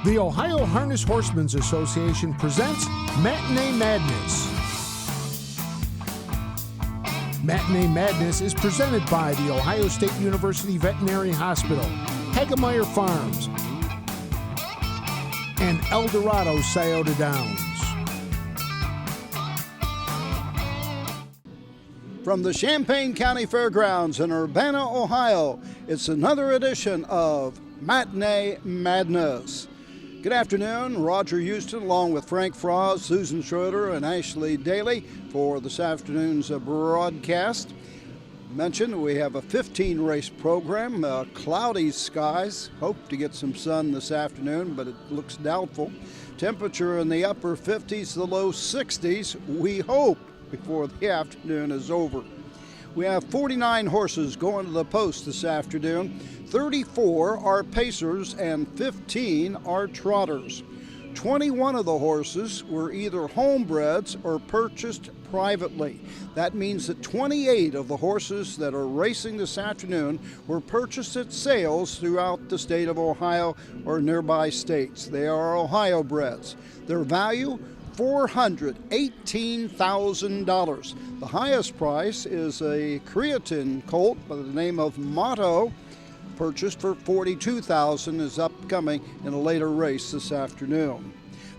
The Ohio Harness Horsemen's Association presents Matinee Madness. Matinee Madness is presented by the Ohio State University Veterinary Hospital, Hagemeyer Farms, and Eldorado Scioto Downs. From the Champaign County Fairgrounds in Urbana, Ohio, it's another edition of Matinee Madness. Good afternoon, Roger Houston along with Frank Frost, Susan Schroeder, and Ashley Daly for this afternoon's broadcast. Mentioned we have a 15-race program, cloudy skies. Hope to get some sun this afternoon, but it looks doubtful. Temperature in the upper 50s, the low 60s, we hope, before the afternoon is over. We have 49 horses going to the post this afternoon. 34 are pacers and 15 are trotters. 21 of the horses were either homebreds or purchased privately. That means that 28 of the horses that are racing this afternoon were purchased at sales throughout the state of Ohio or nearby states. They are Ohio breds. Their value, $418,000. The highest price is a creatine colt by the name of Motto, purchased for $42,000, is upcoming in a later race this afternoon.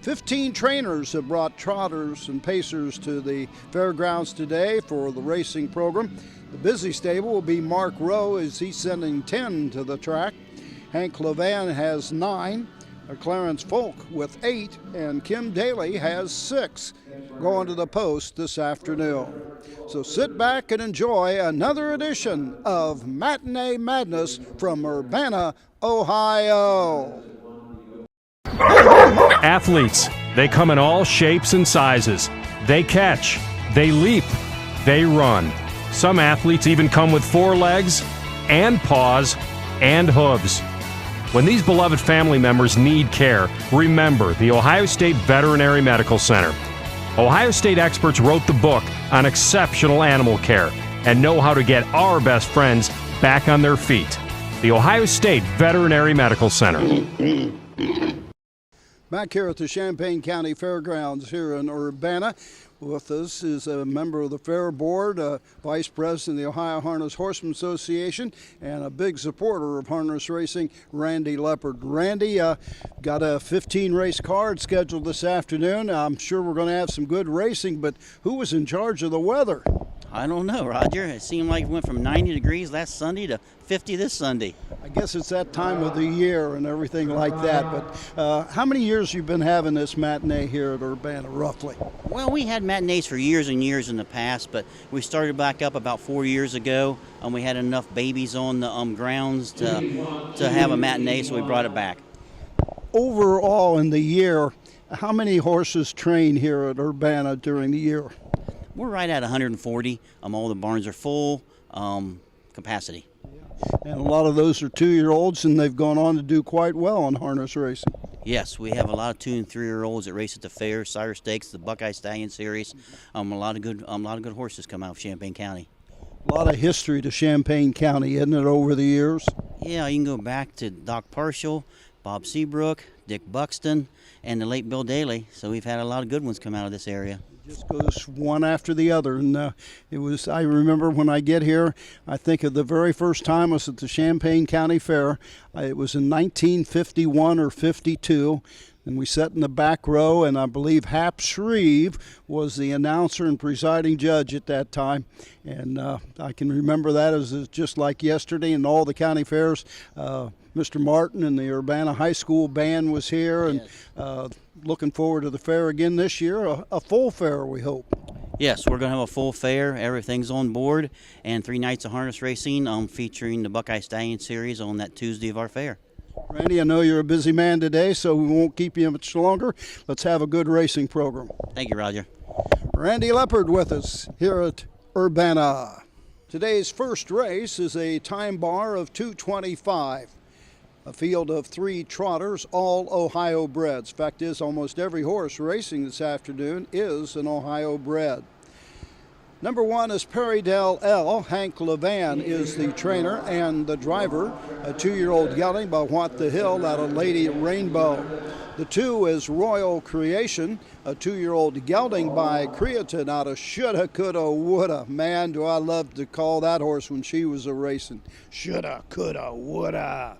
15 trainers have brought trotters and pacers to the fairgrounds today for the racing program. The busy stable will be Mark Rowe as he's sending 10 to the track. Hank Levan has 9. Clarence Folk with 8, and Kim Daly has 6 going to the post this afternoon. So sit back and enjoy another edition of Matinee Madness from Urbana, Ohio. Athletes, they come in all shapes and sizes. They catch, they leap, they run. Some athletes even come with 4 legs and paws and hooves. When these beloved family members need care, remember the Ohio State Veterinary Medical Center. Ohio State experts wrote the book on exceptional animal care and know how to get our best friends back on their feet. The Ohio State Veterinary Medical Center. Back here at the Champaign County Fairgrounds here in Urbana. With us is a member of the Fair Board, Vice President of the Ohio Harness Horsemen Association, and a big supporter of harness racing, Randy Leopard. Randy, got a 15-race card scheduled this afternoon. I'm sure we're going to have some good racing, but who was in charge of the weather? I don't know, Roger. It seemed like it went from 90 degrees last Sunday to 50 this Sunday. I guess it's that time of the year and everything like that, but how many years you been having this matinee here at Urbana, roughly? Well, we had matinees for years and years in the past, but we started back up about 4 years ago, and we had enough babies on the grounds to have a matinee, so we brought it back. Overall in the year, how many horses train here at Urbana during the year? We're right at 140. All the barns are full capacity. And a lot of those are 2-year-olds, and they've gone on to do quite well on harness racing. Yes, we have a lot of 2- and 3-year-olds that race at the fair, Sire Stakes, the Buckeye Stallion Series. A lot of good horses come out of Champaign County. A lot of history to Champaign County, isn't it, over the years? Yeah, you can go back to Doc Partial, Bob Seabrook, Dick Buxton, and the late Bill Daly. So we've had a lot of good ones come out of this area. Just goes one after the other, and I remember when I get here, I think of the very first time I was at the Champaign County Fair. It was in 1951 or 52, and we sat in the back row, and I believe Hap Shreve was the announcer and presiding judge at that time, and I can remember that as just like yesterday. And all the county fairs, Mr. Martin and the Urbana High School band was here, and looking forward to the fair again this year, a full fair, we hope. Yes, we're going to have a full fair. Everything's on board, and 3 nights of harness racing featuring the Buckeye Stallion Series on that Tuesday of our fair. Randy, I know you're a busy man today, so we won't keep you much longer. Let's have a good racing program. Thank you, Roger. Randy Leopard with us here at Urbana. Today's first race is a time bar of 2:25. A field of 3 trotters, all Ohio breds. Fact is, almost every horse racing this afternoon is an Ohio bred. Number 1 is Perry Del L. Hank Levan is the trainer and the driver. A 2-year-old gelding by What the Hill out of Lady Rainbow. The 2 is Royal Creation, a 2-year-old gelding by Creatine out of Shoulda, Coulda, Woulda. Man, do I love to call that horse when she was a racing. Shoulda, Coulda, Woulda.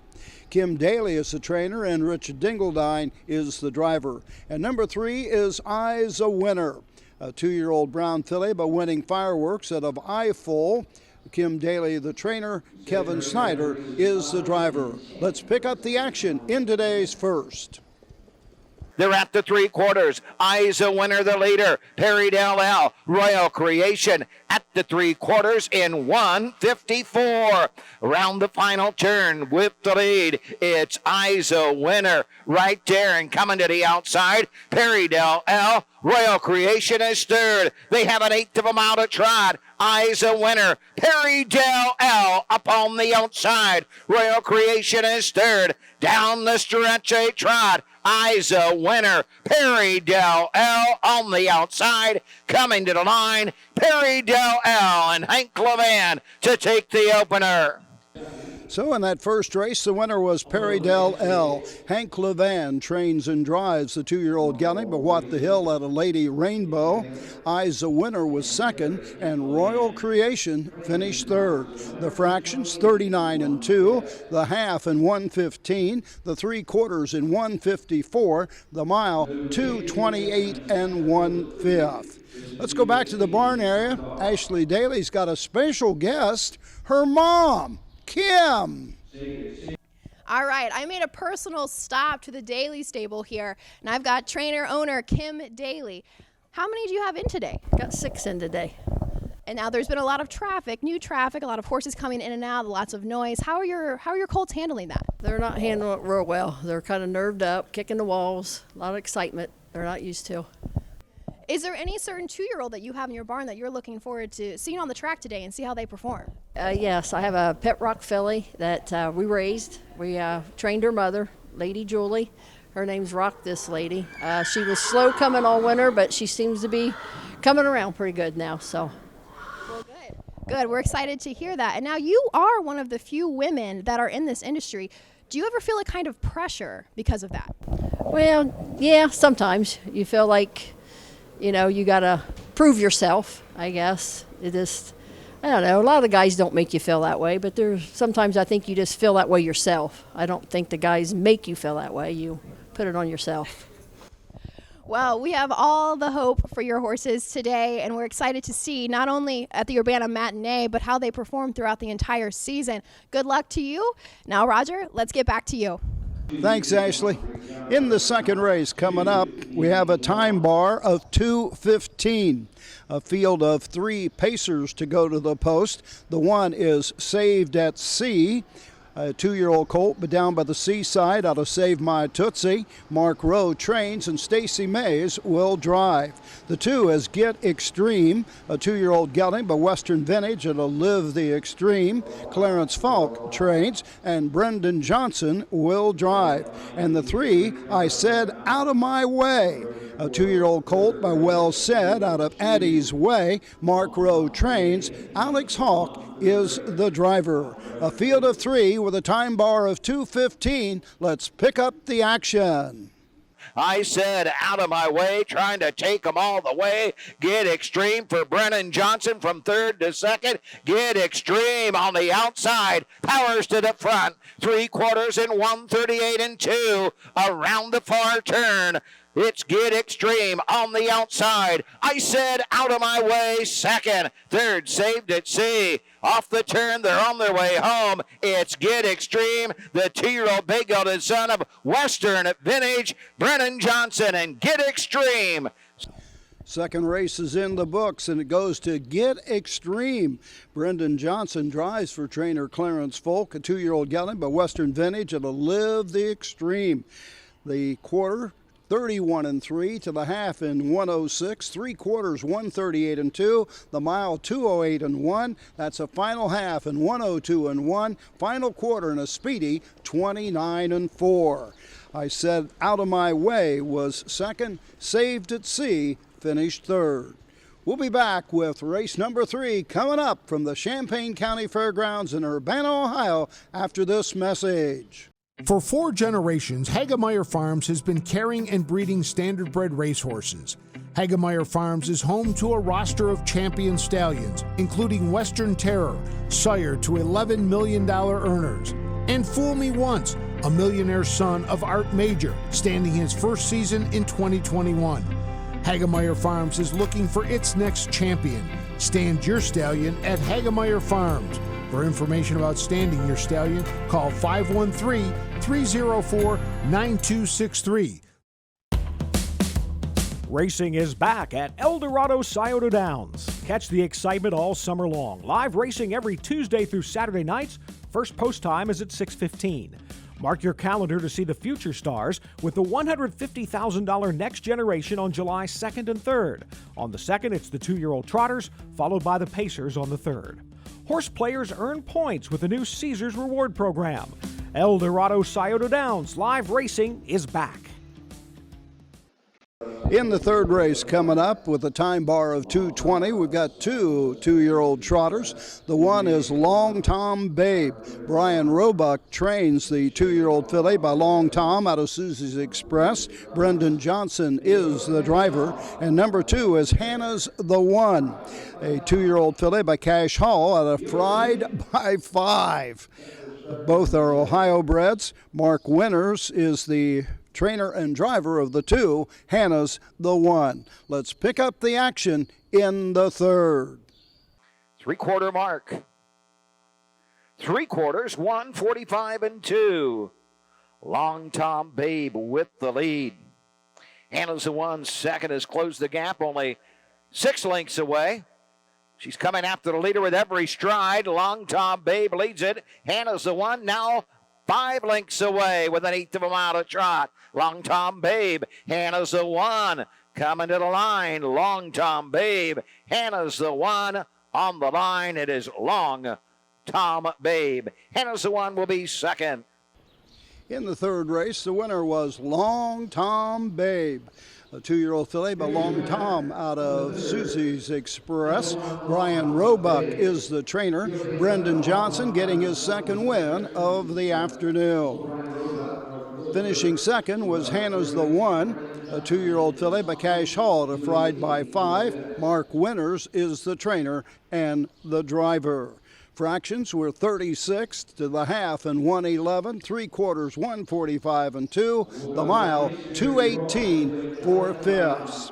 Kim Daly is the trainer and Richard Dingledine is the driver. And number 3 is Eyes a Winner, a 2-year-old brown filly by Winning Fireworks out of Eyeful. Kim Daly, the trainer, Kevin Snyder is the driver. Let's pick up the action in today's first. They're at the 3/4. Eyes a Winner, the leader. Perry Del L, Royal Creation at the 3/4 in 1:54. Around the final turn with the lead, it's Eyes a Winner right there and coming to the outside. Perry Del L, Royal Creation is third. They have an 1/8 of a mile to trot. Eyes a Winner. Perry Del L up on the outside. Royal Creation is third. Down the stretch a trot. Eyes a Winner. Perry Del L on the outside. Coming to the line. Perry Del L and Hank Levan to take the opener. So in that first race, the winner was Perry Del L. Hank Levan trains and drives the 2-year-old gelding, but What the Hill at a Lady Rainbow. Eyes a Winner was second, and Royal Creation finished third. The fractions, 39 and 2, the half in 1:15, the 3/4 in 1:54, the mile 2:28 and 1/5. Let's go back to the barn area. Ashley Daly's got a special guest, her mom, Kim. All right, I made a personal stop to the Daly stable here, and I've got trainer-owner Kim Daly. How many do you have in today? Got 6 in today. And now there's been a lot of traffic, new traffic, a lot of horses coming in and out, lots of noise. How are your colts handling that? They're not handling it real well. They're kind of nerved up, kicking the walls, a lot of excitement they're not used to. Is there any certain 2-year-old that you have in your barn that you're looking forward to seeing on the track today and see how they perform? Yes, I have a pet rock filly that we raised. We trained her mother, Lady Julie. Her name's Rock, this lady. She was slow coming all winter, but she seems to be coming around pretty good now. So. Well, good. Good. We're excited to hear that. And now you are one of the few women that are in this industry. Do you ever feel a kind of pressure because of that? Well, yeah, sometimes you feel like, you know, you got to prove yourself, I guess. It just, I don't know, a lot of the guys don't make you feel that way, but sometimes I think you just feel that way yourself. I don't think the guys make you feel that way. You put it on yourself. Well, we have all the hope for your horses today, and we're excited to see not only at the Urbana Matinee, but how they perform throughout the entire season. Good luck to you. Now, Roger, let's get back to you. Thanks, Ashley. In the second race coming up, we have a time bar of 2:15. A field of 3 pacers to go to the post. The one is Saved at Sea, a 2-year-old colt, but down by the seaside out of Save My Tootsie. Mark Rowe trains and Stacy Mays will drive. The 2 is Get Extreme, a 2-year-old gelding by Western Vintage. It'll Live the Extreme. Clarence Falk trains and Brendan Johnson will drive. And the 3, I Said Out of My Way, a 2-year-old colt by Well Said out of Addie's Way. Mark Rowe trains. Alex Hawk is the driver. A field of 3 with a time bar of 2:15. Let's pick up the action. I Said Out of My Way, trying to take them all the way. Get Extreme for Brennan Johnson from third to second. Get Extreme on the outside. Powers to the front. 3/4 in 1:38 and 2. Around the far turn. It's Get Extreme on the outside. I Said Out of My Way, second. Third, Saved at Sea. Off the turn, they're on their way home. It's Get Extreme, the 2-year-old big gelded son of Western Vintage, Brennan Johnson, and Get Extreme. Second race is in the books, and it goes to Get Extreme. Brendan Johnson drives for trainer Clarence Folk, a 2-year-old gelding by Western Vintage. It'll Live the Extreme. The quarter, 31 and 3 to the half in 106, 3/4 138 and 2, the mile 208 and 1. That's a final half in 102 and 1, final quarter in a speedy 29 and 4. I Said Out of My Way was second. Saved at Sea finished third. We'll be back with race number 3 coming up from the Champaign County Fairgrounds in Urbana, Ohio after this message. For 4 generations, Hagemeyer Farms has been caring and breeding standardbred racehorses. Hagemeyer Farms is home to a roster of champion stallions, including Western Terror, sire to $11 million earners, and Fool Me Once, a millionaire son of Art Major, standing his first season in 2021. Hagemeyer Farms is looking for its next champion. Stand your stallion at Hagemeyer Farms. For information about standing your stallion, call 513-304-9263. Racing is back at Eldorado Scioto Downs. Catch the excitement all summer long. Live racing every Tuesday through Saturday nights. First post time is at 6:15. Mark your calendar to see the future stars with the $150,000 Next Generation on July 2nd and 3rd. On the 2nd, it's the 2-year-old Trotters, followed by the Pacers on the 3rd. Horse players earn points with the new Caesars Reward Program. Eldorado Scioto Downs live racing is back. In the third race coming up with a time bar of 2:20, we've got 2-year-old trotters. The one is Long Tom Babe. Brian Roebuck trains the 2-year-old filly by Long Tom out of Susie's Express. Brendan Johnson is the driver. And number 2 is Hannah's the One, a 2-year-old filly by Cash Hall out of Fried by 5. Both are Ohio breds. Mark Winters is the trainer and driver of the 2, Hannah's the One. Let's pick up the action in the third. 3/4 mark. 3/4, 1:45 and 2. Long Tom Babe with the lead. Hannah's the One second has closed the gap, only 6 lengths away. She's coming after the leader with every stride. Long Tom Babe leads it. Hannah's the One now 5 lengths away with an 1/8 of a mile to trot. Long Tom Babe, Hannah's the One coming to the line. Long Tom Babe, Hannah's the One on the line. It is Long Tom Babe. Hannah's the One will be second. In the third race, the winner was Long Tom Babe, a 2-year-old filly by Long Tom out of Susie's Express. Brian Roebuck is the trainer. Brendan Johnson getting his second win of the afternoon. Finishing second was Hannah's the One, a 2-year-old filly by Cash Hall to Fried by 5. Mark Winters is the trainer and the driver. Fractions were 36 to the half and 1:11, 3/4 1:45 and 2, the mile 2:18 4/5.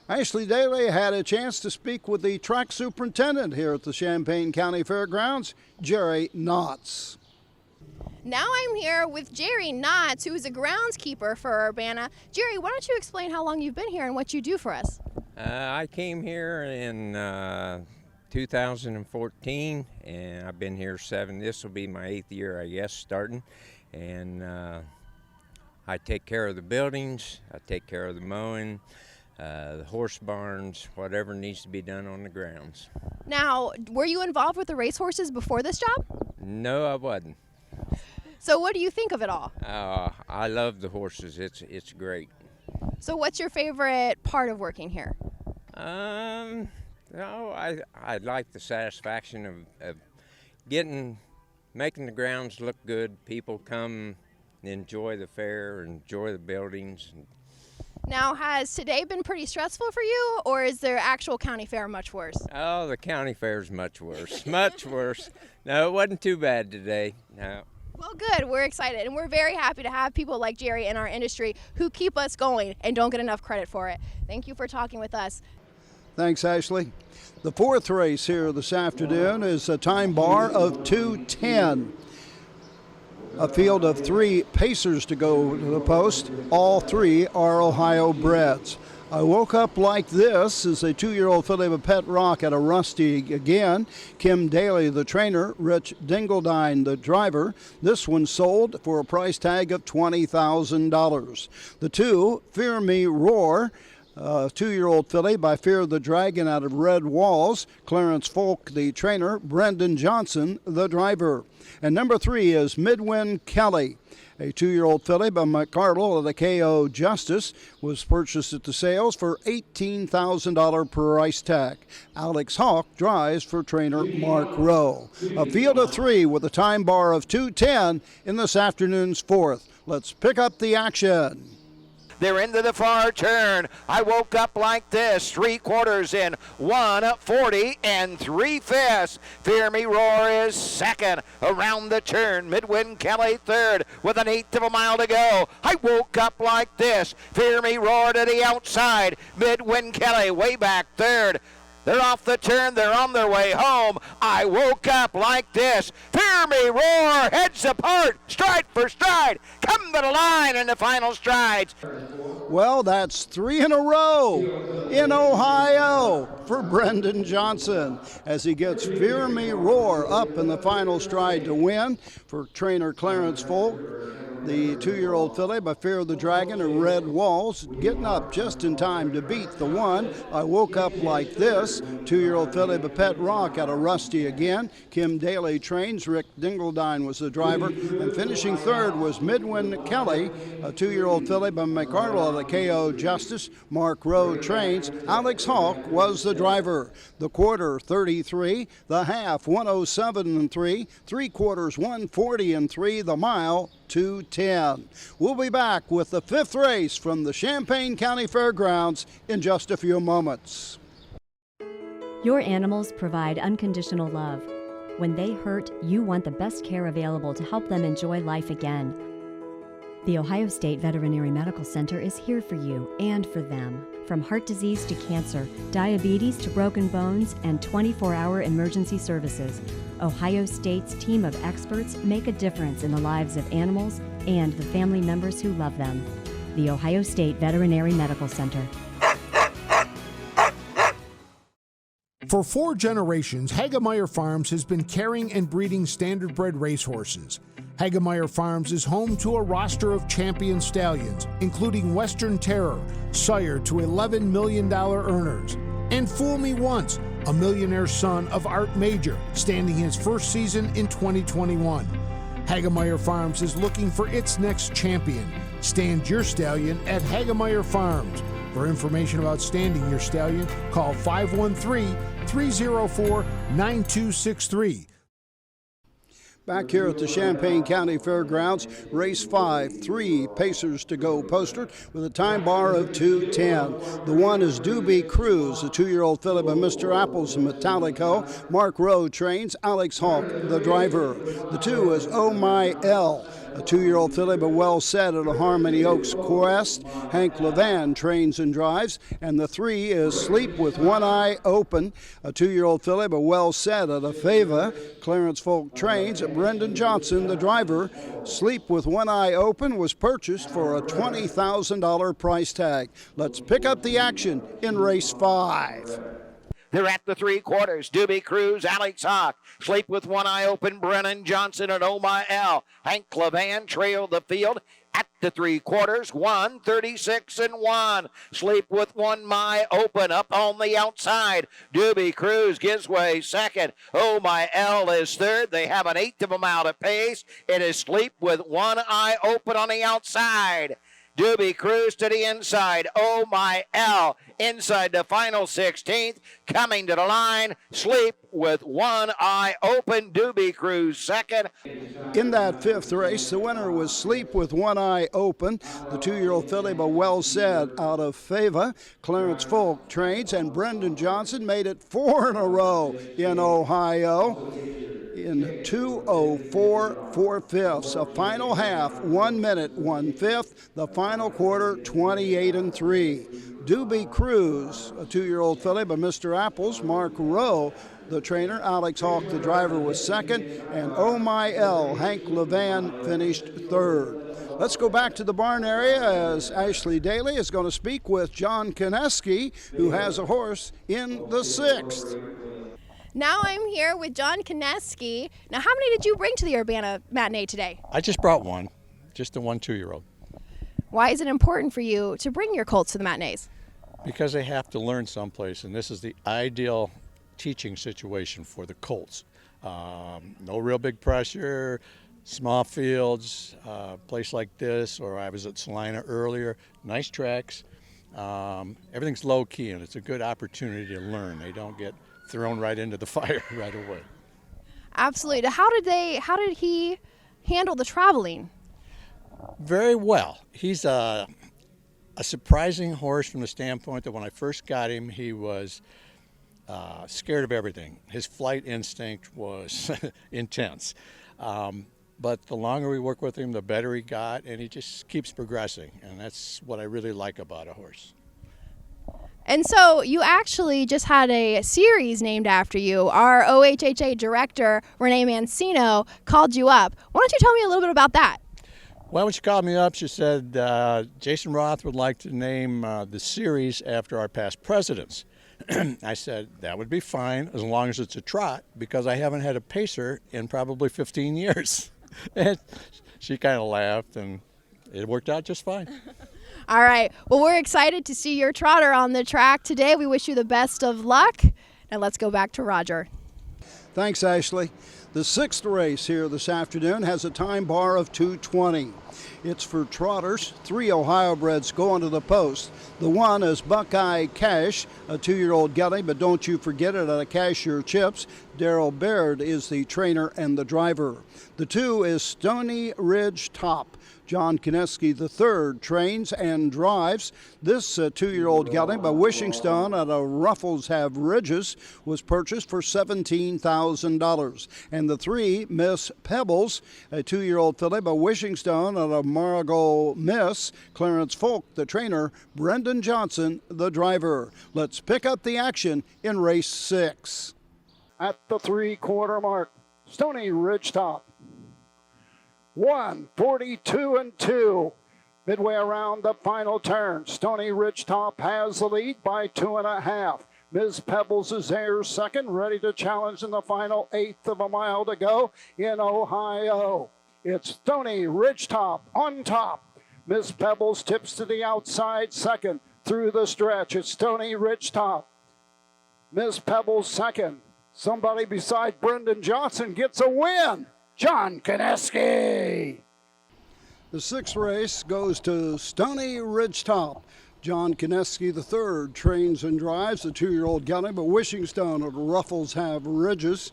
Ashley Daly had a chance to speak with the track superintendent here at the Champaign County Fairgrounds, Jerry Knotts. Now I'm here with Jerry Knotts, who is a groundskeeper for Urbana. Jerry, why don't you explain how long you've been here and what you do for us? I came here in 2014, and I've been here 7. This will be my 8th year, I guess, starting. And I take care of the buildings, I take care of the mowing, the horse barns, whatever needs to be done on the grounds. Now, were you involved with the racehorses before this job? No, I wasn't. So what do you think of it all? I love the horses. It's great. So what's your favorite part of working here? I like the satisfaction of making the grounds look good. People come and enjoy the fair, enjoy the buildings. Now, has today been pretty stressful for you, or is their actual county fair much worse? Oh, the county fair is much worse, much worse. No, it wasn't too bad today, no. Well, good. We're excited, and we're very happy to have people like Jerry in our industry who keep us going and don't get enough credit for it. Thank you for talking with us. Thanks, Ashley. The fourth race here this afternoon is a time bar of 2:10. A field of 3 Pacers to go to the post. All 3 are Ohio breds. I woke up like this as a 2-year-old filly of Pet Rock at a Rusty again. Kim Daly, the trainer. Rich Dingledine, the driver. This one sold for a price tag of $20,000. The 2, Fear Me Roar, 2-year-old filly by Fear of the Dragon out of Red Walls. Clarence Folk, the trainer. Brendan Johnson, the driver. And number 3 is Midwind Kelly. A 2-year-old filly by McArdle of the KO Justice was purchased at the sales for $18,000 price tag. Alex Hawk drives for trainer Mark Rowe. A field of 3 with a time bar of 2:10 in this afternoon's 4th. Let's pick up the action. They're into the far turn. I woke up like this. 3/4 in 1:40 3/5. Fear Me Roar is second. Around the turn, Midwind Kelly third with 1/8 of a mile to go. I woke up like this. Fear Me Roar to the outside. Midwind Kelly way back third. They're off the turn. They're on their way home. I woke up like this. Fear Me Roar. Heads apart. Stride for stride. Come to the line in the final strides. Well, that's 3 in a row in Ohio for Brendan Johnson as he gets Fear Me Roar up in the final stride to win for trainer Clarence Folk. The 2-year-old filly by Fear of the Dragon and Red Walls getting up just in time to beat the 1. I Woke Up Like This. 2-year-old filly by Pet Rock out of Rusty again. Kim Daly trains. Rick Dingledine was the driver. And finishing third was Midwind Kelly, a 2-year-old filly by McArdle of the KO Justice. Mark Rowe trains. Alex Hawk was the driver. The quarter 33, the half 107 3, 3/4 140 3, the mile 2:10. We'll be back with the 5th race from the Champaign County Fairgrounds in just a few moments. Your animals provide unconditional love. When they hurt, you want the best care available to help them enjoy life again. The Ohio State Veterinary Medical Center is here for you and for them. From heart disease to cancer, diabetes to broken bones, and 24-hour emergency services, Ohio State's team of experts make a difference in the lives of animals and the family members who love them. The Ohio State Veterinary Medical Center. For 4 generations, Hagemeyer Farms has been caring and breeding standardbred racehorses. Hagemeyer Farms is home to a roster of champion stallions, including Western Terror, sire to $11 million earners, and Fool Me Once, a millionaire son of Art Major, standing his first season in 2021. Hagemeyer Farms is looking for its next champion. Stand your stallion at Hagemeyer Farms. For information about standing your stallion, call 513-304-9263. Back here at the Champaign County Fairgrounds, race 5, 3 Pacers to go poster with a time bar of 2:10. The 1 is Doobie Cruz, a 2-year-old filly by Mr. Apples and Metallico. Mark Rowe trains. Alex Hawk, the driver. The 2 is Oh My L, a 2-year-old filly but well set at a Harmony Oaks Quest. Hank Levan trains and drives. And the 3 is Sleep with One Eye Open, a 2-year-old filly but well set at a Fava. Clarence Folk trains. Brendan Johnson, the driver. Sleep with One Eye Open was purchased for a $20,000 price tag. Let's pick up the action in race 5. They're at the 3/4. Doobie Cruz, Alex Hawk. Sleep with One Eye Open, Brennan Johnson and Oh My L. Hank Levan trailed the field at the 3/4. 1:36 Sleep with One Eye Open up on the outside. Doobie Cruz gives way second. Oh My L is third. They have 1/8 of a mile to pace. It is Sleep with One Eye Open on the outside. Doobie Cruz to the inside. Oh My L inside the final 16th. Coming to the line. Sleep with One Eye Open. Doobie Cruz second. In that 5th race, the winner was Sleep with One Eye Open. The 2-year-old filly, but well said, out of Fava. Clarence Folk trains, and Brendan Johnson made it 4 in a row in Ohio. In 2:04 4/5, a final half 1 minute 1/5, the final quarter 28 3. Doobie Cruz, a 2-year-old filly by Mr. Apples. Mark Rowe, the trainer. Alex Hawk, the driver, was second, and Oh My L, Hank Levan, finished third. Let's go back to the barn area as Ashley Daly is going to speak with John Kineski, who has a horse in the 6th. Now I'm here with John Kineski. Now, how many did you bring to the Urbana Matinee today? I just brought one, just a 1 2-year-old. Why is it important for you to bring your colts to the matinees? Because they have to learn someplace, and this is the ideal teaching situation for the colts. No real big pressure, small fields, place like this, or I was at Salina earlier, nice tracks. Everything's low key, and it's a good opportunity to learn. They don't get thrown right into the fire right away. Absolutely. How did he handle the traveling? Very well. He's a surprising horse from the standpoint that when I first got him, he was scared of everything. His flight instinct was intense. But the longer we work with him, the better he got, and he just keeps progressing. And that's what I really like about a horse. And so you actually just had a series named after you. Our OHHA director, Renee Mancino, called you up. Why don't you tell me a little bit about that? Well, when she called me up, she said, Jason Roth would like to name the series after our past presidents. I said, that would be fine as long as it's a trot, because I haven't had a pacer in probably 15 years. And she kind of laughed, and it worked out just fine. All right. Well, we're excited to see your trotter on the track today. We wish you the best of luck. Now let's go back to Roger. Thanks, Ashley. The sixth race here this afternoon has a time bar of 2:20. It's for trotters. 3 Ohio breds going to the post. The one is Buckeye Cash, a 2-year-old gelding, but don't you forget it, at a Cashier Chips. Darrell Baird is the trainer and the driver. The 2 is Stony Ridge Top. John Kineski III trains and drives. This 2-year-old gelding by Wishing Stone at a Ruffles Have Ridges was purchased for $17,000. And the 3, Miss Pebbles, a 2-year-old filly by Wishing Stone at a Marigold Miss. Clarence Folk, the trainer, Brendan Johnson, the driver. Let's pick up the action in race 6. At the 3/4 mark, Stony Ridge Top. 1:42 and 2. Midway around the final turn, Stony Ridge Top has the lead by 2.5. Ms. Pebbles is there second, ready to challenge in the final 1/8 of a mile to go in Ohio. It's Stony Ridge Top on top. Ms. Pebbles tips to the outside second through the stretch. It's Stony Ridge Top. Ms. Pebbles second. Somebody beside Brendan Johnson gets a win. John Kineski. The 6th race goes to Stony Ridge Top. John Kineski III trains and drives the 2-year-old gelding, but Wishing Stone at Ruffles Have Ridges.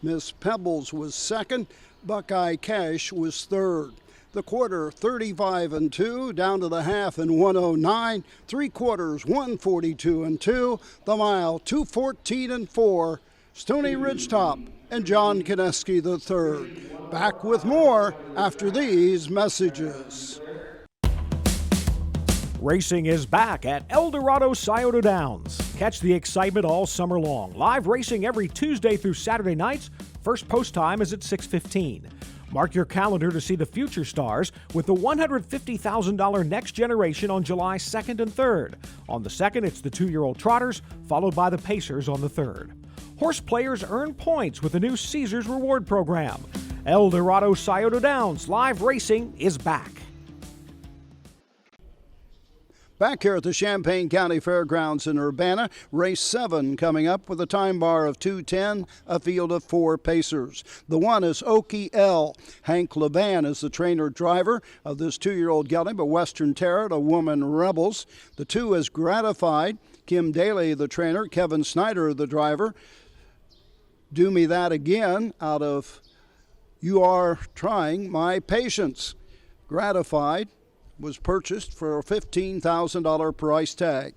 Miss Pebbles was second. Buckeye Cash was third. The quarter 35 and 2, down to the half in 109. 3/4 142 and 2. The mile 214 and 4. Stony Ridge Top and John Kineski III. Back with more after these messages. Racing is back at Eldorado Scioto Downs. Catch the excitement all summer long. Live racing every Tuesday through Saturday nights. First post time is at 6:15. Mark your calendar to see the future stars with the $150,000 Next Generation on July 2nd and 3rd. On the 2nd, it's the 2-year-old Trotters, followed by the Pacers on the 3rd. Horse players earn points with the new Caesars Reward Program. Eldorado Scioto Downs live racing is back. Back here at the Champaign County Fairgrounds in Urbana, race 7 coming up with a time bar of 2:10, a field of 4 pacers. The 1 is Okie L. Hank Levan is the trainer driver of this 2-year-old gelding, but Western Terror, a Woman Rebels. The 2 is Gratified. Kim Daly, the trainer. Kevin Snyder, the driver. Do Me That Again out of You Are Trying My Patience. Gratified was purchased for a $15,000 price tag.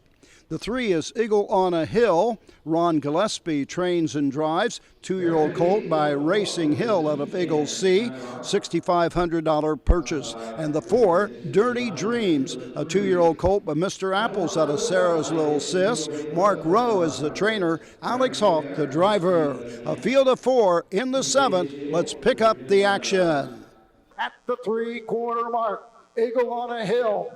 The 3 is Eagle on a Hill. Ron Gillespie trains and drives. 2-year-old colt by Racing Hill out of Eagle C. $6,500 purchase. And the 4, Dirty Dreams. A 2-year-old colt by Mr. Apples out of Sarah's Little Sis. Mark Rowe is the trainer. Alex Hawk, the driver. A field of 4 in the 7th. Let's pick up the action. At the 3/4 mark, Eagle on a Hill.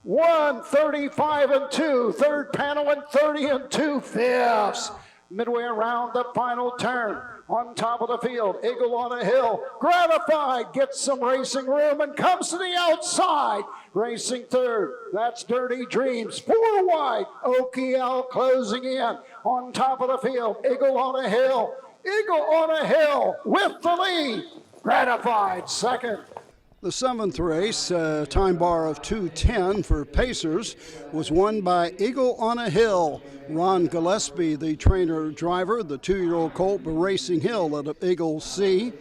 1:35 and 2, third panel and 30 and 2/5. Midway around the final turn, On top of the field, Eagle on a hill. Gratified gets some racing room and comes to the outside. Racing third, that's Dirty Dreams. 4 wide, OKL closing in. On top of the field, Eagle on a hill. Eagle on a hill with the lead. Gratified second. The 7th race, time bar of 2:10 for Pacers, was won by Eagle on a Hill. Ron Gillespie, the trainer driver, the 2-year-old colt Racing Hill at Eagle C.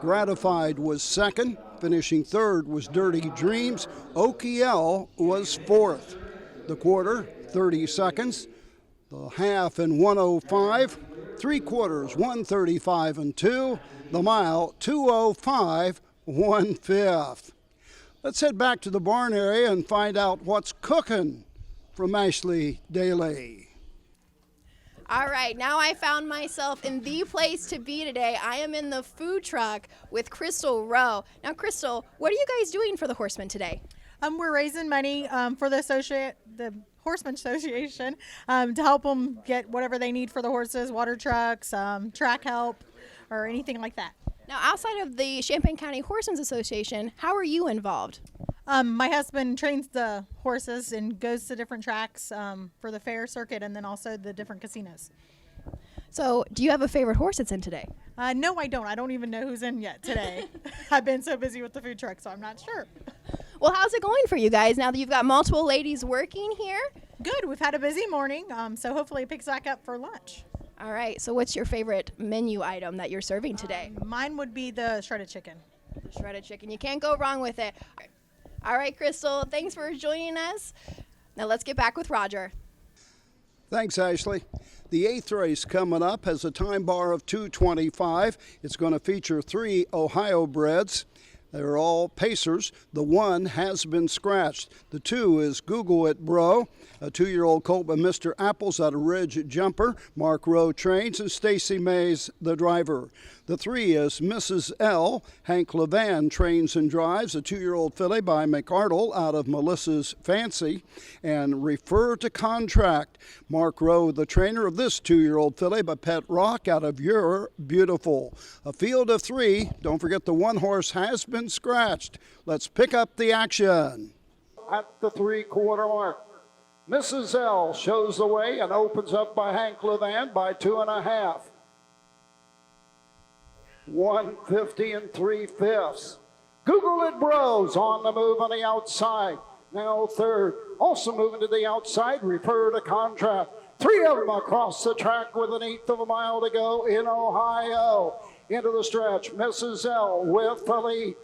Gratified was second. Finishing third was Dirty Dreams. OKL was fourth. The quarter, 30 seconds. The half in 1:05. 3/4, 1:35 and 2. The mile, 2:05. 1/5. Let's head back to the barn area and find out what's cooking from Ashley Daly. All right, now I found myself in the place to be today. I am in the food truck with Crystal Rowe. Now, Crystal, what are you guys doing for the Horsemen today? We're raising money for the Horseman Association to help them get whatever they need for the horses, water trucks, track help, or anything like that. Now, outside of the Champaign County Horsemen's Association, how are you involved? My husband trains the horses and goes to different tracks for the fair circuit and then also the different casinos. So, do you have a favorite horse that's in today? No, I don't. I don't even know who's in yet today. I've been so busy with the food truck, so I'm not sure. Well, how's it going for you guys now that you've got multiple ladies working here? Good. We've had a busy morning, so hopefully it picks back up for lunch. All right. So what's your favorite menu item that you're serving today? Mine would be the shredded chicken. The shredded chicken. You can't go wrong with it. All right, Crystal. Thanks for joining us. Now let's get back with Roger. Thanks, Ashley. The 8th race coming up has a time bar of 2:25. It's going to feature 3 Ohio breds. They're all pacers. The 1 has been scratched. The 2 is Google It Bro, a 2-year-old colt by Mr. Apples out of Ridge Jumper. Mark Rowe trains, and Stacy Mays the driver. The 3 is Mrs. L. Hank Levan trains and drives, a 2-year-old filly by McArdle out of Melissa's Fancy. And Refer to Contract. Mark Rowe, the trainer of this 2-year-old filly by Pet Rock out of You're Beautiful. A field of 3. Don't forget the 1 horse has been scratched. Let's pick up the action. At the 3/4 mark, Mrs. L shows the way and opens up by Hank Levan by 2.5. 150 3/5. Google It Bros on the move on the outside. Now third. Also moving to the outside, Refer to Contract. 3 of them across the track with 1/8 of a mile to go in Ohio. Into the stretch, Mrs. L with the lead.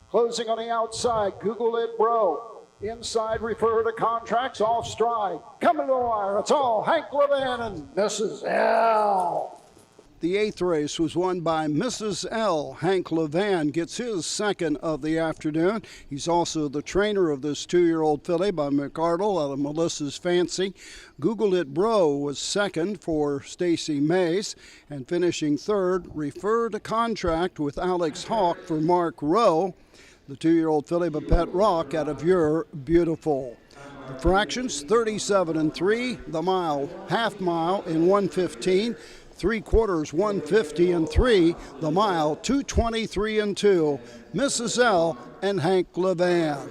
Closing on the outside, Google It Bro. Inside, Refer to Contracts, off stride. Coming to the wire, it's all Hank Levan and Mrs. L. The 8th race was won by Mrs. L. Hank Levan gets his second of the afternoon. He's also the trainer of this 2-year-old filly by McArdle out of Melissa's Fancy. Google It Bro was second for Stacy Mays. And finishing third, Refer to Contract with Alex Hawk for Mark Rowe, the 2-year-old filly by Pet Rock out of You're Beautiful. The fractions, 37 3. The mile, half mile in 1:15. 3/4, 150 3. The mile, 2:23 2. Mrs. L and Hank Levan.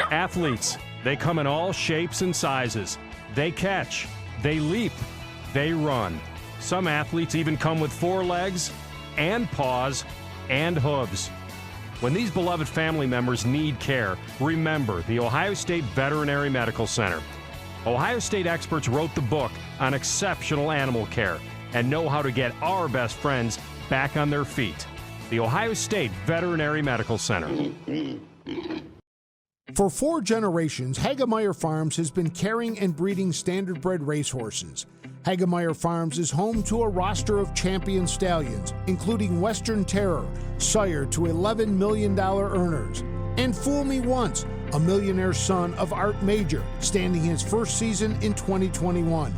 Athletes, they come in all shapes and sizes. They catch, they leap, they run. Some athletes even come with 4 legs and paws and hooves. When these beloved family members need care, remember the Ohio State Veterinary Medical Center. Ohio State experts wrote the book on exceptional animal care and know how to get our best friends back on their feet. The Ohio State Veterinary Medical Center. For 4 generations, Hagemeyer Farms has been caring and breeding standardbred racehorses. Hagemeyer Farms is home to a roster of champion stallions, including Western Terror, sire to $11 million earners, and Fool Me Once, a millionaire son of Art Major, standing his first season in 2021.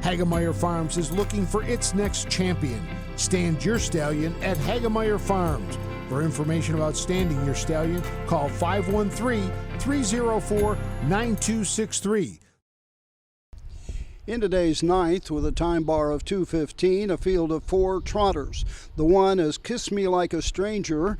Hagemeyer Farms is looking for its next champion. Stand your stallion at Hagemeyer Farms. For information about standing your stallion, call 513-304-9263. In today's ninth, with a time bar of 2:15, a field of 4 trotters. The one is Kiss Me Like a Stranger.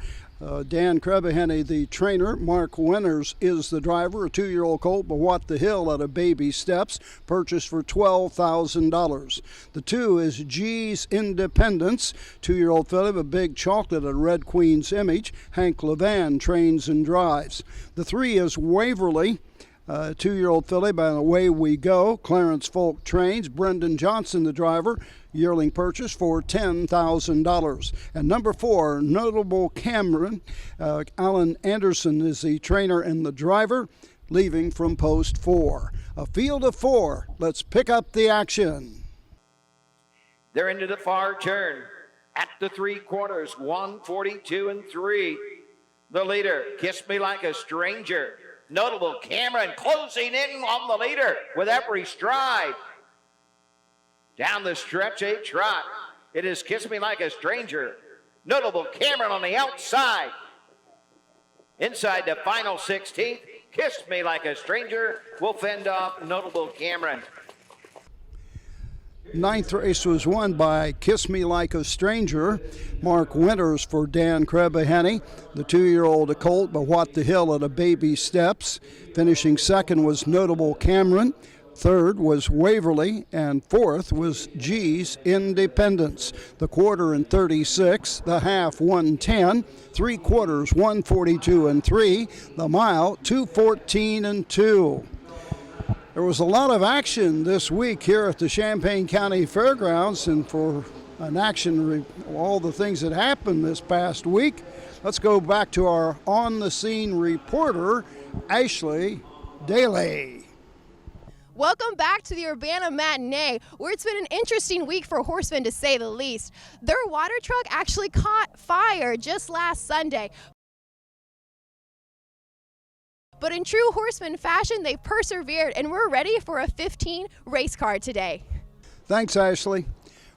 Dan Krebaheny, the trainer. Mark Winters is the driver. A 2-year-old colt, but What the Hill out of Baby Steps, purchased for $12,000. The 2 is G's Independence. 2-year-old filly, a Big Chocolate at Red Queen's Image. Hank Levan trains and drives. The 3 is Waverly. 2-year-old filly by Away We Go. Clarence Folk trains. Brendan Johnson, the driver. Yearling purchase for $10,000. And number 4, Notable Cameron. Alan Anderson is the trainer and the driver, leaving from post 4. A field of 4. Let's pick up the action. They're into the far turn. At the 3/4, 142 and 3. The leader, Kiss Me Like a Stranger. Notable Cameron closing in on the leader with every stride. Down the stretch, a trot. It is Kiss Me Like a Stranger. Notable Cameron on the outside. Inside the final 16th, Kiss Me Like a Stranger will fend off Notable Cameron. Ninth race was won by Kiss Me Like a Stranger. Mark Winters for Dan Krebaheny. The 2-year-old colt, but What the Hill at a Baby Steps. Finishing second was Notable Cameron. Third was Waverly, and fourth was G's Independence. The quarter in 36, the half 110, 3/4 142 and 3, the mile 214 and 2. There was a lot of action this week here at the Champaign County Fairgrounds, and for an action, all the things that happened this past week, let's go back to our on-the-scene reporter, Ashley Daly. Welcome back to the Urbana Matinee, where it's been an interesting week for horsemen, to say the least. Their water truck actually caught fire just last Sunday. But in true horseman fashion, they persevered, and we're ready for a 15 race car today. Thanks, Ashley.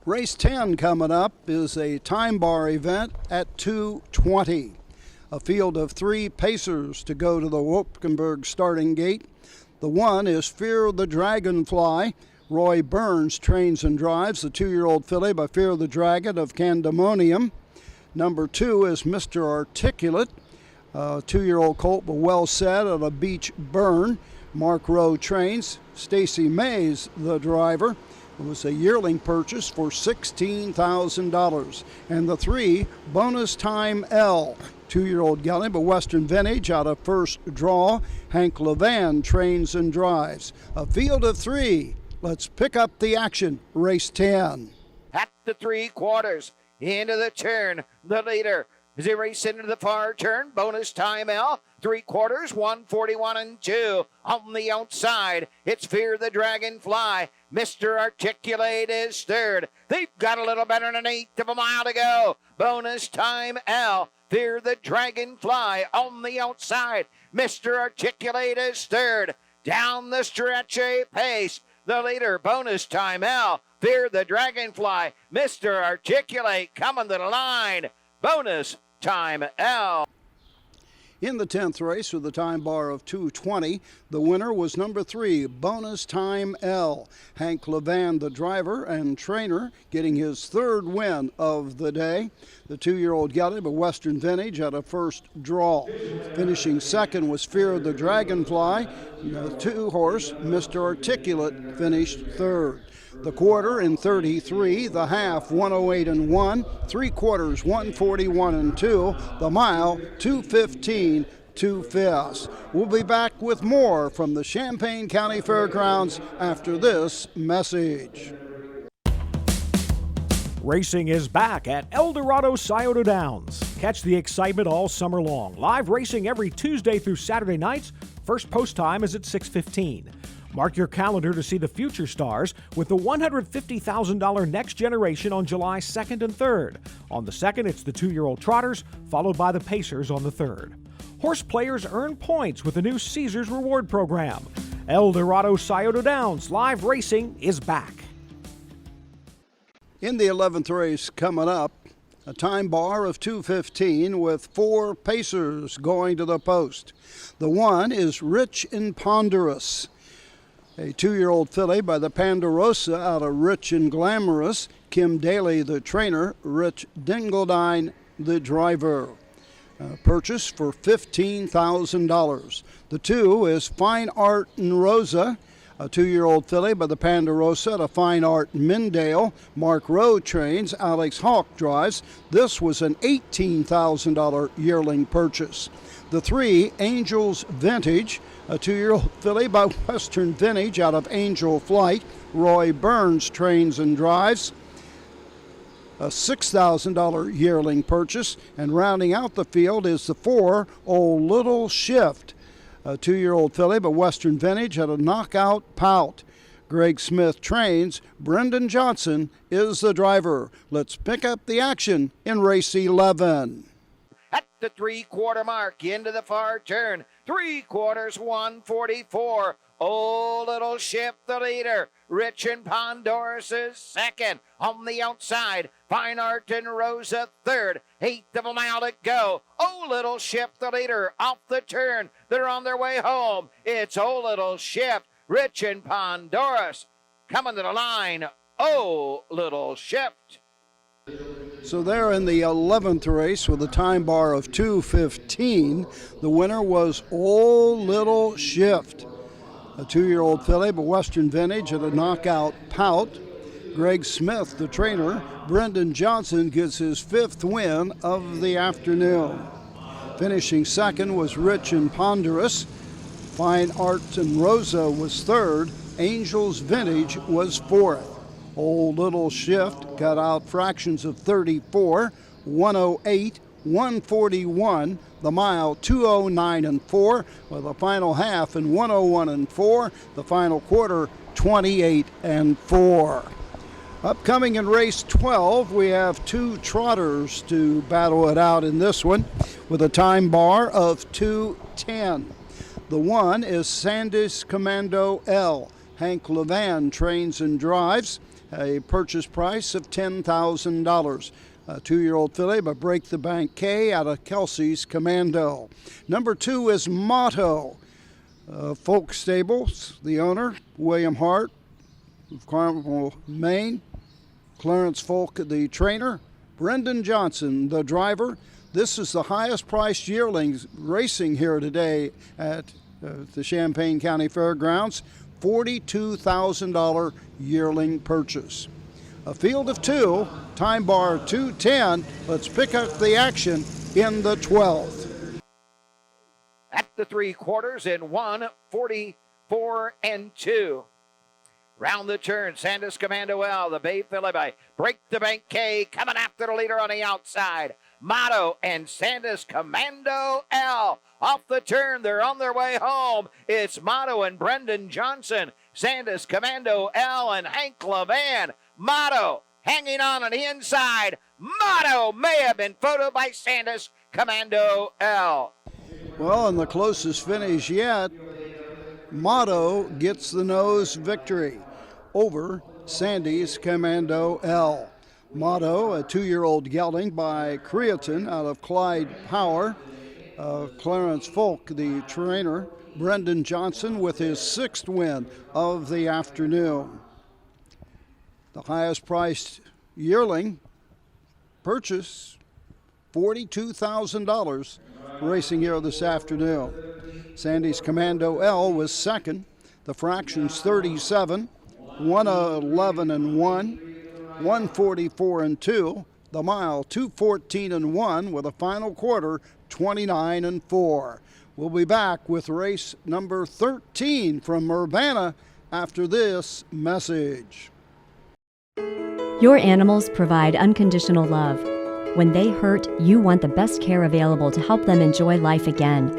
Race 10 coming up is a time bar event at 2:20. A field of 3 pacers to go to the Wopkenburg starting gate. The 1 is Fear the Dragonfly. Roy Burns trains and drives the 2-year-old filly by Fear the Dragon of Candemonium. Number 2 is Mr. Articulate. 2-year-old colt, but Well Said at a Beach Burn. Mark Rowe trains. Stacy Mays, the driver. It was a yearling purchase for $16,000. And the 3, Bonus Time L. 2-year-old gelding, but Western Vintage out of First Draw. Hank Levan trains and drives. A field of 3. Let's pick up the action. Race 10. At the 3/4, into the turn, the leader. As they race into the far turn, Bonus Time L, 3/4 141 and 2. On the outside, it's Fear the Dragonfly. Mr. Articulate is third. They've got a little better than an 1/8 of a mile to go. Bonus Time L, Fear the Dragonfly on the outside. Mr. Articulate is third. Down the stretch, a pace. The leader, Bonus Time L, Fear the Dragonfly. Mr. Articulate coming to the line. Bonus Time L. In the 10th race with a time bar of 2:20, the winner was number 3, Bonus Time L. Hank Levan, the driver and trainer, getting his 3rd win of the day. The 2-year-old gelding, but Western Vintage at a First Draw. Finishing second was Fear the Dragonfly. The 2-horse, Mr. Articulate, finished 3rd. The quarter in 33, the half 108 and 1, 3/4 141 and 2, the mile 215 2/5. We'll be back with more from the Champaign County Fairgrounds after this message. Racing is back at Eldorado Scioto Downs. Catch the excitement all summer long. Live racing every Tuesday through Saturday nights. First post time is at 6:15. Mark your calendar to see the future stars with the $150,000 Next Generation on July 2nd and 3rd. On the 2nd, it's the 2-year-old Trotters, followed by the Pacers on the 3rd. Horse players earn points with the new Caesars Reward Program. Eldorado Scioto Downs live racing is back. In the 11th race coming up, a time bar of 2:15 with 4 pacers going to the post. The 1 is Rich and Ponderous. A 2-year-old filly by the Ponderosa out of Rich and Glamorous. Kim Daly, the trainer. Rich Dingledine, the driver. Purchase for $15,000. The 2 is Fine Art and Rosa, a 2-year-old filly by the Ponderosa to Fine Art Mindale. Mark Rowe trains, Alex Hawk drives. This was an $18,000 yearling purchase. The 3, Angels Vintage, a 2-year-old filly by Western Vintage out of Angel Flight. Roy Burns trains and drives. A $6,000 yearling purchase. And rounding out the field is the 4, Old Little Shift, a 2-year-old filly by Western Vintage at a Knockout Pout. Greg Smith trains. Brendan Johnson is the driver. Let's pick up the action in race 11. At the 3/4 mark, into the far turn, 3/4, 144. Oh, Little Ship, the leader. Rich and Pondoris is second. On the outside, Fine Art and Rosa third. 1/8 of a mile to go. Oh, Little Ship, the leader. Off the turn. They're on their way home. It's Oh, Little Ship. Rich and Pondoris coming to the line. Oh, Little Ship. So they're in the 11th race with a time bar of 2:15. The winner was Oh, Little Shift, a 2-year-old filly but Western Vintage at a Knockout Pout. Greg Smith, the trainer. Brendan Johnson gets his 5th win of the afternoon. Finishing second was Rich and Ponderous. Fine Art and Rosa was third. Angels Vintage was fourth. Old Little Shift got out fractions of 34, 108, 141, the mile 209 and 4, with a final half in 101 and 4, the final quarter 28 and 4. Upcoming in race 12, we have 2 trotters to battle it out in this one with a time bar of 2:10. The 1 is Sandys Commando L. Hank Levan trains and drives. A purchase price of $10,000. A 2-year-old filly by Break the Bank K out of Kelsey's Commando. Number 2 is Motto. Folk Stables, the owner, William Hart of Carmel, Maine. Clarence Folk, the trainer. Brendan Johnson, the driver. This is the highest priced yearlings racing here today at the Champaign County Fairgrounds. $42,000 yearling purchase. A field of 2, time bar 2:10. Let's pick up the action in the 12th. At the 3/4 in 144 and 2. Round the turn, Sandus Commando L, the Bay filly by Break the Bank K, coming after the leader on the outside. Motto and Sandus Commando L. Off the turn, they're on their way home. It's Motto and Brendan Johnson, Sandus Commando L and Hank Levan. Motto hanging on the inside. Motto may have been photoed by Sandus Commando L. Well, in the closest finish yet, Motto gets the nose victory over Sandy's Commando L. Motto, a 2-year-old gelding by Creaton out of Clyde Power. Clarence Folk, the trainer. Brendan Johnson with his 6th win of the afternoon. The highest priced yearling purchase, $42,000, racing here this afternoon. Sandy's Commando L was second. The fractions 37, 111 and 1, 144 and 2. The mile 214 and 1 with a final quarter 29 and 4. We'll be back with race number 13 from Urbana after this message. Your animals provide unconditional love. When they hurt, you want the best care available to help them enjoy life again.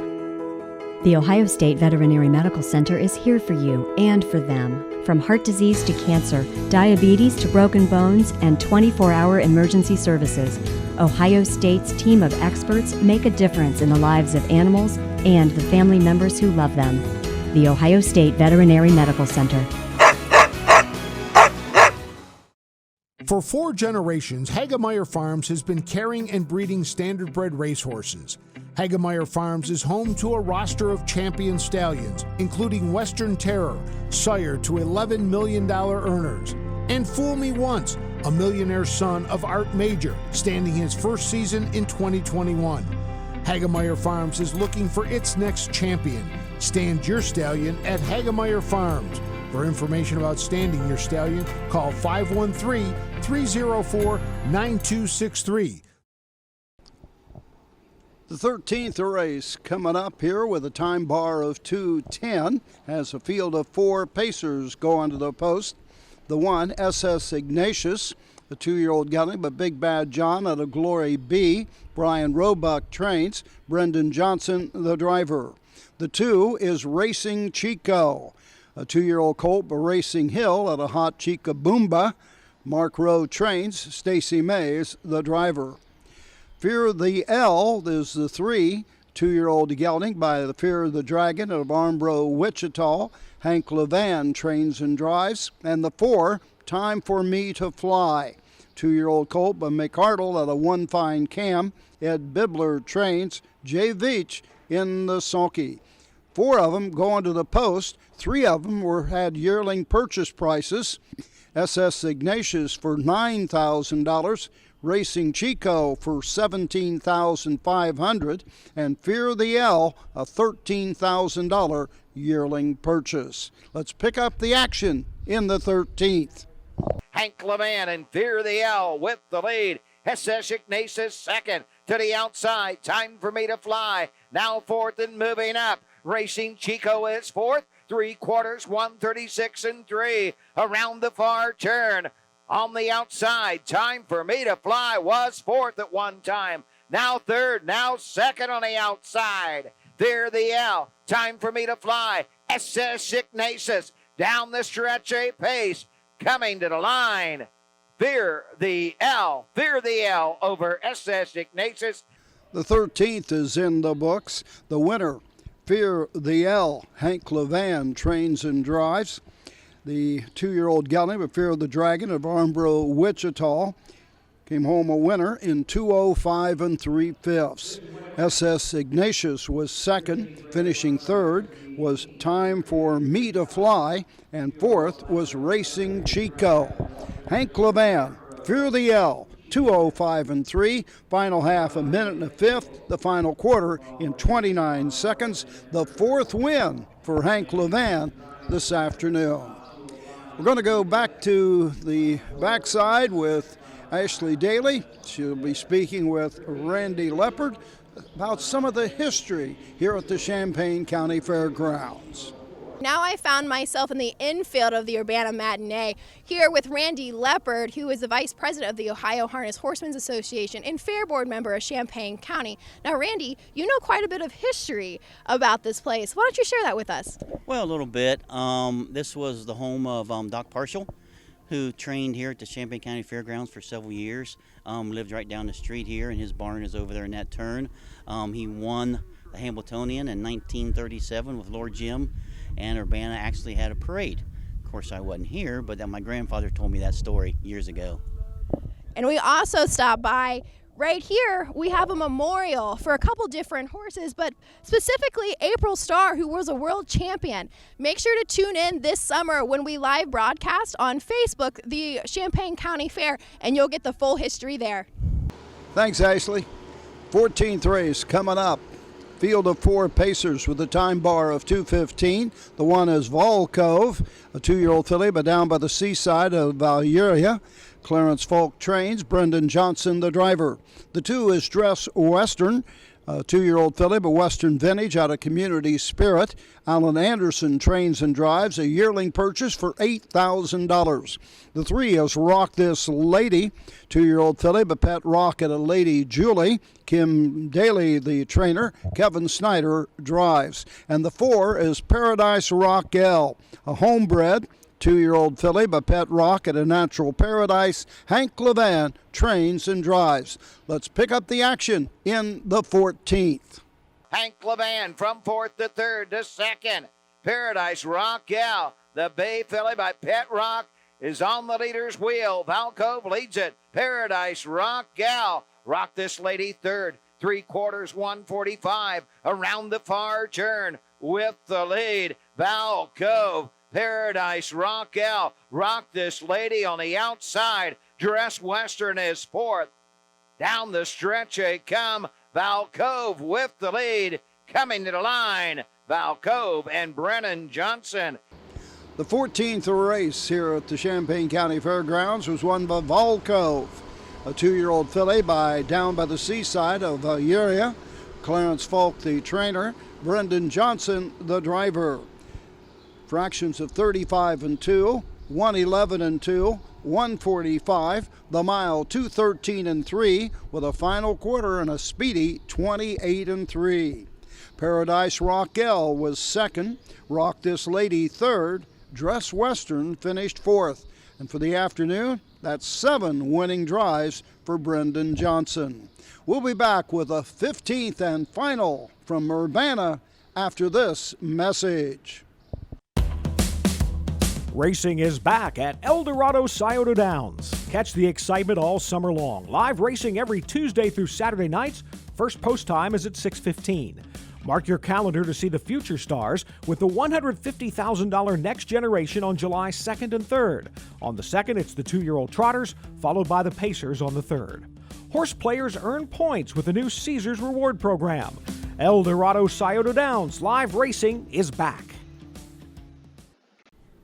The Ohio State Veterinary Medical Center is here for you and for them. From heart disease to cancer, diabetes to broken bones, and 24-hour emergency services, Ohio State's team of experts make a difference in the lives of animals and the family members who love them. The Ohio State Veterinary Medical Center. For 4 generations, Hagemeyer Farms has been caring and breeding standardbred racehorses. Hagemeyer Farms is home to a roster of champion stallions, including Western Terror, sire to $11 million earners, and Fool Me Once, a millionaire son of Art Major, standing his first season in 2021. Hagemeyer Farms is looking for its next champion. Stand your stallion at Hagemeyer Farms. For information about standing your stallion, call 513-304-9263. The 13th race coming up here with a time bar of 2:10 as a field of 4 pacers go onto the post. The one, SS Ignatius, a 2-year-old gelding, but Big Bad John out of Glory B. Brian Roebuck trains. Brendan Johnson, the driver. The 2 is Racing Chico, a 2-year-old colt, but Racing Hill out of Hot Chica Boomba. Mark Rowe trains. Stacy Mays, the driver. Fear the L is the 3, 2-year-old gelding by the Fear of the Dragon of Armbro, Wichita. Hank Levan trains and drives. And the 4, Time for Me to Fly, 2-year-old colt by McArdle at a One Fine Cam. Ed Bibler trains. Jay Veach in the sulky. 4 of them going to the post. 3 of them had yearling purchase prices. SS Ignatius for $9,000. Racing Chico for $17,500, and Fear the L, a $13,000 yearling purchase. Let's pick up the action in the 13th. Hank Levan and Fear the L with the lead. SS Ignatius second to the outside. Time for Me to Fly. Now fourth and moving up. Racing Chico is fourth. 3/4, 136 and 3. Around the far turn. On the outside, Time for Me to Fly was fourth at one time. Now third, now second on the outside. Fear the L, Time for Me to Fly. SS Ignatius down the stretch a pace. Coming to the line. Fear the L over SS Ignatius. The 13th is in the books. The winner, Fear the L, Hank Levan trains and drives. The 2-year-old gelding, but Fear of the Dragon of Armbro, Wichita, came home a winner in 2:05 3/5. SS Ignatius was second. Finishing third was Time for Me to Fly, and fourth was Racing Chico. Hank Levan, Fear the L, 2:05 3. Final half, a minute and a fifth. The final quarter in 29 seconds. The 4th win for Hank Levan this afternoon. We're going to go back to the backside with Ashley Daly. She'll be speaking with Randy Leopard about some of the history here at the Champaign County Fairgrounds. Now I found myself in the infield of the Urbana Matinee here with Randy Leopard, who is the Vice President of the Ohio Harness Horsemen's Association and Fair Board member of Champaign County. Now, Randy, you know quite a bit of history about this place. Why don't you share that with us? Well, a little bit. This was the home of Doc Parshall, who trained here at the Champaign County Fairgrounds for several years. Lived right down the street here, and his barn is over there in that turn. He won the Hambletonian in 1937 with Lord Jim, and Urbana actually had a parade. Of course, I wasn't here, but my grandfather told me that story years ago. And we also stopped by right here. We have a memorial for a couple different horses, but specifically April Star, who was a world champion. Make sure to tune in this summer when we live broadcast on Facebook, the Champaign County Fair, and you'll get the full history there. Thanks, Ashley. 14th race coming up. Field of 4 pacers with a time bar of 2:15. The one is Vol Cove, a 2-year-old filly, but down by the seaside of Valyria. Clarence Falk trains. Brendan Johnson, the driver. The 2 is Dress Western, a 2-year-old filly, but Western Vintage out of Community Spirit. Alan Anderson trains and drives, a yearling purchase for $8,000. The 3 is Rock This Lady, 2-year-old filly, but Pet Rock at a Lady Julie. Kim Daly, the trainer. Kevin Snyder drives. And the 4 is Paradise Rock L, a homebred 2-year-old filly by Pet Rock at a Natural Paradise. Hank Levan trains and drives. Let's pick up the action in the 14th. Hank Levan from 4th to 3rd to 2nd. Paradise Rock Gal, the bay filly by Pet Rock, is on the leader's wheel. Valcove leads it. Paradise Rock Gal. Rock This Lady 3rd. 3/4, 145. Around the far turn with the lead, Val Cove. Paradise Raquel. Rock This Lady on the outside. Dress Western is fourth. Down the stretch they come. Val Cove with the lead. Coming to the line, Val Cove and Brennan Johnson. The 14th race here at the Champaign County Fairgrounds was won by Val Cove, a 2-year-old filly down by the seaside of Valyria. Clarence Falk, the trainer. Brendan Johnson, the driver. Fractions of 35 and 2, 111 and 2, 145. The mile 213 and 3 with a final quarter and a speedy 28 and 3. Paradise Raquel was second. Rock This Lady third. Dress Western finished fourth. And for the afternoon, that's 7 winning drives for Brendan Johnson. We'll be back with a 15th and final from Urbana after this message. Racing is back at Eldorado Scioto Downs. Catch the excitement all summer long. Live racing every Tuesday through Saturday nights. First post time is at 6:15. Mark your calendar to see the future stars with the $150,000 Next Generation on July 2nd and 3rd. On the 2nd, it's the 2-year-old Trotters, followed by the Pacers on the 3rd. Horse players earn points with the new Caesars Reward Program. Eldorado Scioto Downs. Live racing is back.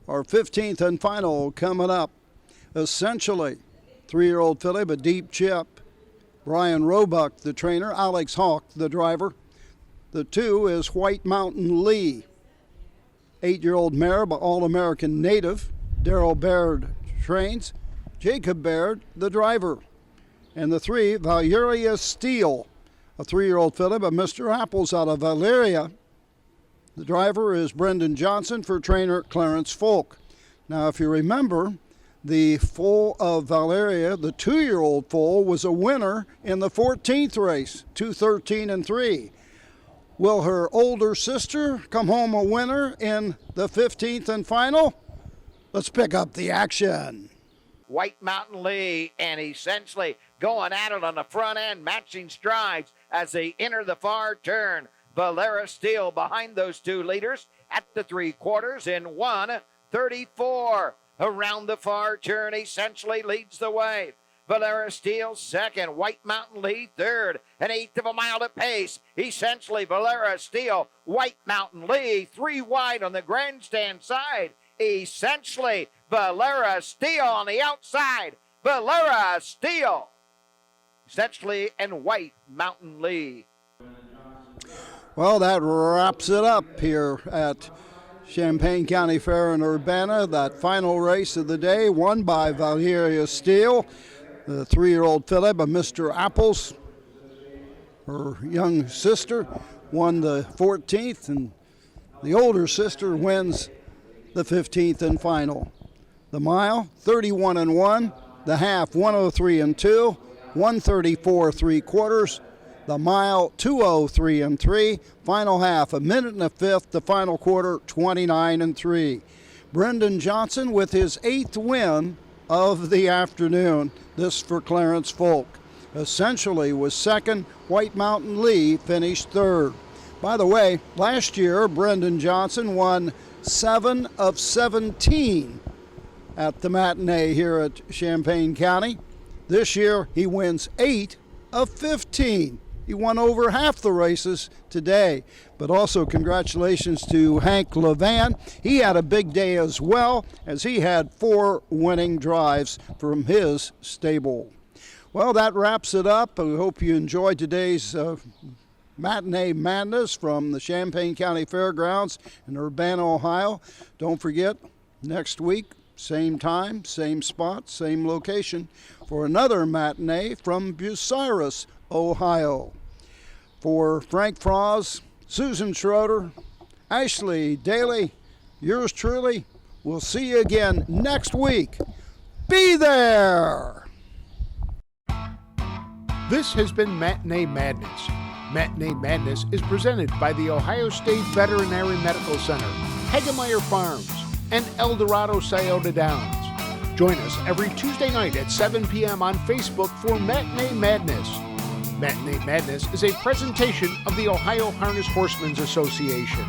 Our 15th and final coming up. Essentially, 3-year-old filly, but deep chip. Brian Roebuck, the trainer. Alex Hawk, the driver. The 2 is White Mountain Lee. 8-year-old mare, but All-American native. Daryl Baird trains. Jacob Baird, the driver. And the 3, Valyria Steele, a 3-year-old filly, but Mr. Apples out of Valyria. The driver is Brendan Johnson for trainer Clarence Folk. Now, if you remember, the foal of Valyria, the 2-year-old foal, was a winner in the 14th race, 213 and 3. Will her older sister come home a winner in the 15th and final? Let's pick up the action. White Mountain Lee and Essentially going at it on the front end, matching strides as they enter the far turn. Valera Steele behind those 2 leaders at the 3/4 in 1:34. Around the far turn, Essentially leads the way. Valera Steele second, White Mountain Lee third, an 1/8 of a mile to pace. Essentially Valera Steele, White Mountain Lee 3 wide on the grandstand side. Essentially Valera Steele on the outside. Valera Steele, Essentially and White Mountain Lee. Well, that wraps it up here at Champaign County Fair in Urbana. That final race of the day won by Valyria Steele, the 3-year-old filly by Mr. Apples. Her young sister won the 14th, and the older sister wins the 15th and final. The mile, 31 and 1. The half, 103 and 2. 134 3/4. The mile, 203 and 3. Final half, 1 minute and a fifth. The final quarter, 29 and 3. Brendan Johnson with his 8th win of the afternoon. This for Clarence Folk. Essentially was second. White Mountain Lee finished third. By the way, last year, Brendan Johnson won 7 of 17 at the Matinee here at Champaign County. This year, he wins 8 of 15. He won over half the races today. But also congratulations to Hank Levan. He had a big day as well, as he had 4 winning drives from his stable. Well, that wraps it up. I hope you enjoyed today's Matinee Madness from the Champaign County Fairgrounds in Urbana, Ohio. Don't forget, next week, same time, same spot, same location, for another matinee from Bucyrus, Ohio. For Frank Froz, Susan Schroeder, Ashley Daly, yours truly, we'll see you again next week. Be there! This has been Matinee Madness. Matinee Madness is presented by the Ohio State Veterinary Medical Center, Hagemeyer Farms, and Eldorado Scioto Downs. Join us every Tuesday night at 7 p.m. on Facebook for Matinee Madness. Matinee Madness is a presentation of the Ohio Harness Horsemen's Association.